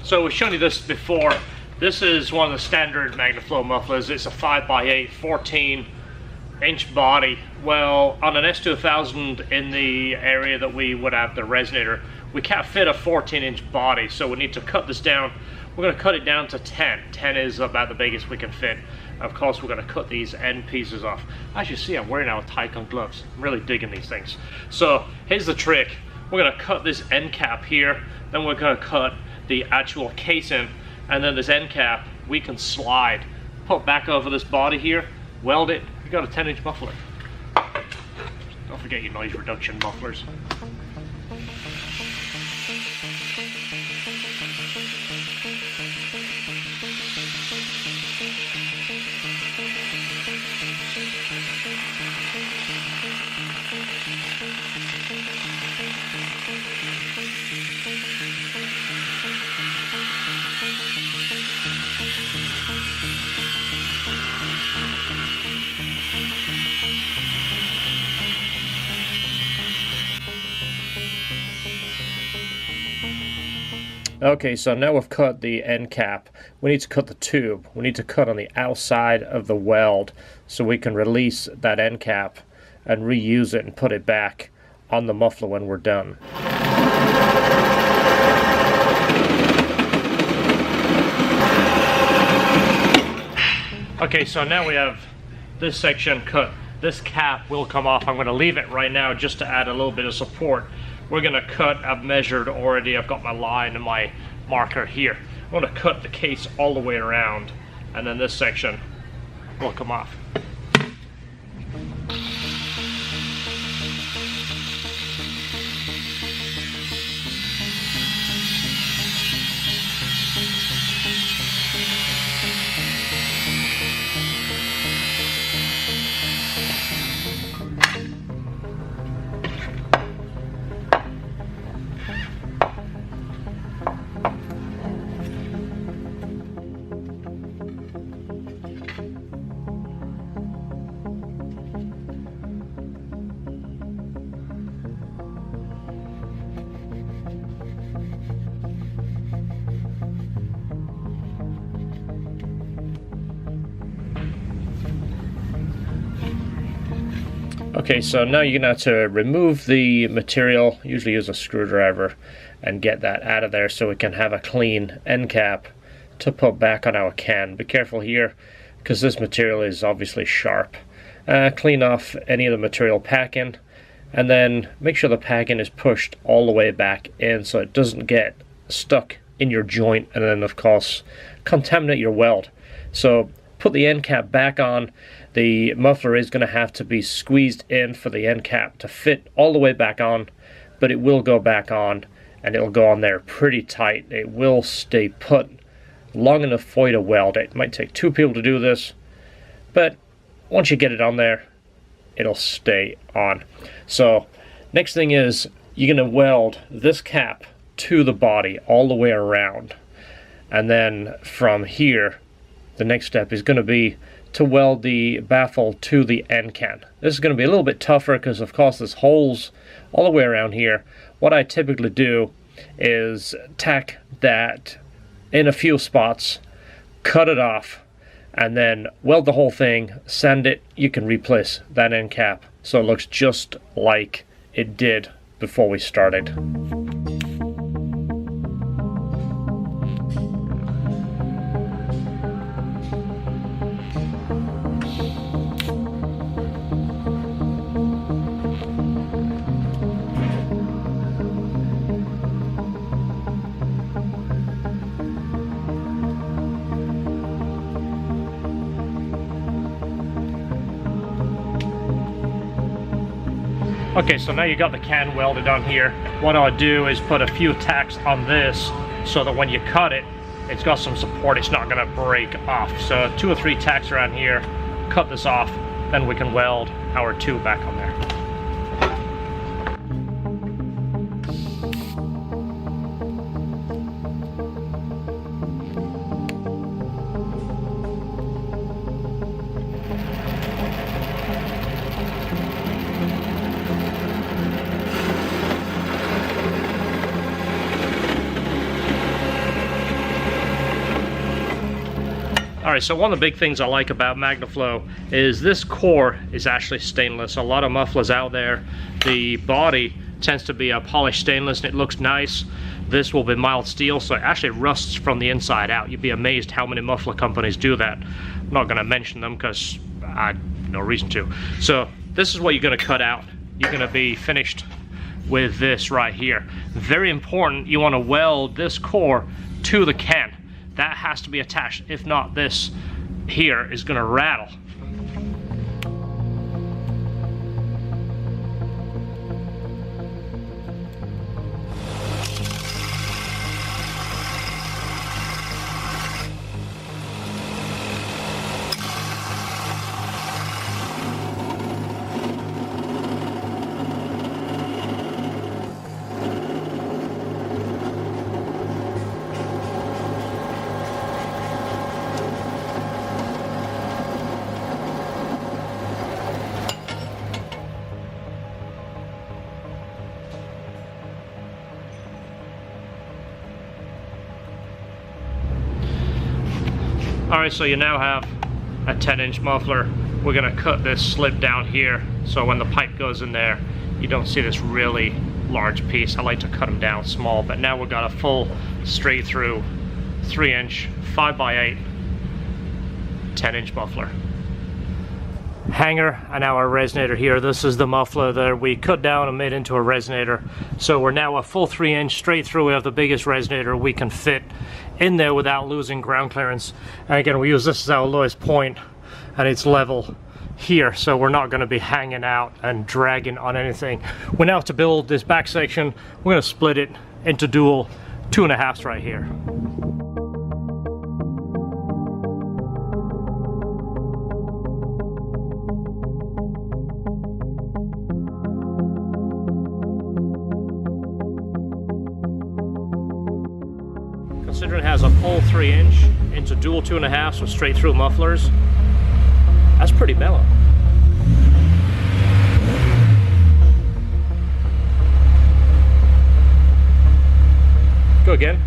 So we've shown you this before. This is one of the standard MagnaFlow mufflers. It's a 5x8, 14-inch body. Well, on an S2000 in the area that we would have the Resonator, we can't fit a 14-inch body, so we need to cut this down. We're going to cut it down to 10. 10 is about the biggest we can fit. Of course, we're going to cut these end pieces off. As you see, I'm wearing our Tacking gloves. I'm really digging these things. So here's the trick. We're going to cut this end cap here, then we're going to cut the actual casing, and then this end cap we can slide, put back over this body here, weld it. You got a 10-inch muffler. Don't forget your noise reduction mufflers. Okay, so now we've cut the end cap. We need to cut the tube. We need to cut on the outside of the weld so we can release that end cap and reuse it and put it back on the muffler when we're done. Okay, so now we have this section cut. This cap will come off. I'm going to leave it right now just to add a little bit of support. We're going to cut, I've measured already, I've got my line and my marker here. I'm going to cut the case all the way around, and then this section will come off. Okay, so now you're going to have to remove the material, usually use a screwdriver, and get that out of there so we can have a clean end cap to put back on our can. Be careful here because this material is obviously sharp. Clean off any of the material packing, and then make sure the packing is pushed all the way back in so it doesn't get stuck in your joint and then of course contaminate your weld. So put the end cap back on. The muffler is going to have to be squeezed in for the end cap to fit all the way back on, but it will go back on, and it'll go on there pretty tight. It will stay put long enough for you to weld it. It might take two people to do this, but once you get it on there, it'll stay on. So next thing is you're going to weld this cap to the body all the way around, and then from here the next step is going to be to weld the baffle to the end can. This is going to be a little bit tougher because of course there's holes all the way around here. What I typically do is tack that in a few spots, cut it off, and then weld the whole thing, sand it. You can replace that end cap so it looks just like it did before we started. Okay, so now you got the can welded on here. What I'll do is put a few tacks on this so that when you cut it, it's got some support, it's not gonna break off. So 2 or 3 tacks around here, cut this off, then we can weld our tube back on there. Alright, so one of the big things I like about MagnaFlow is this core is actually stainless. A lot of mufflers out there, the body tends to be a polished stainless and it looks nice. This will be mild steel, so it actually rusts from the inside out. You'd be amazed how many muffler companies do that. I'm not going to mention them because I have no reason to. So this is what you're going to cut out. You're going to be finished with this right here. Very important, you want to weld this core to the can. That has to be attached. If not, this here is going to rattle. Alright, so you now have a 10-inch muffler. We're going to cut this slit down here so when the pipe goes in there you don't see this really large piece. I like to cut them down small, but now we've got a full straight through 3-inch 5x8 10-inch muffler. Hanger and our resonator here. This is the muffler that we cut down and made into a resonator. So we're now a full 3-inch straight through. We have the biggest resonator we can fit in there without losing ground clearance. And again, we use this as our lowest point and it's level here, so we're not going to be hanging out and dragging on anything. We now have to build this back section. We're going to split it into dual 2.5s right here. Considering it has a full 3-inch into dual 2.5s with straight through mufflers, that's pretty mellow. Go again.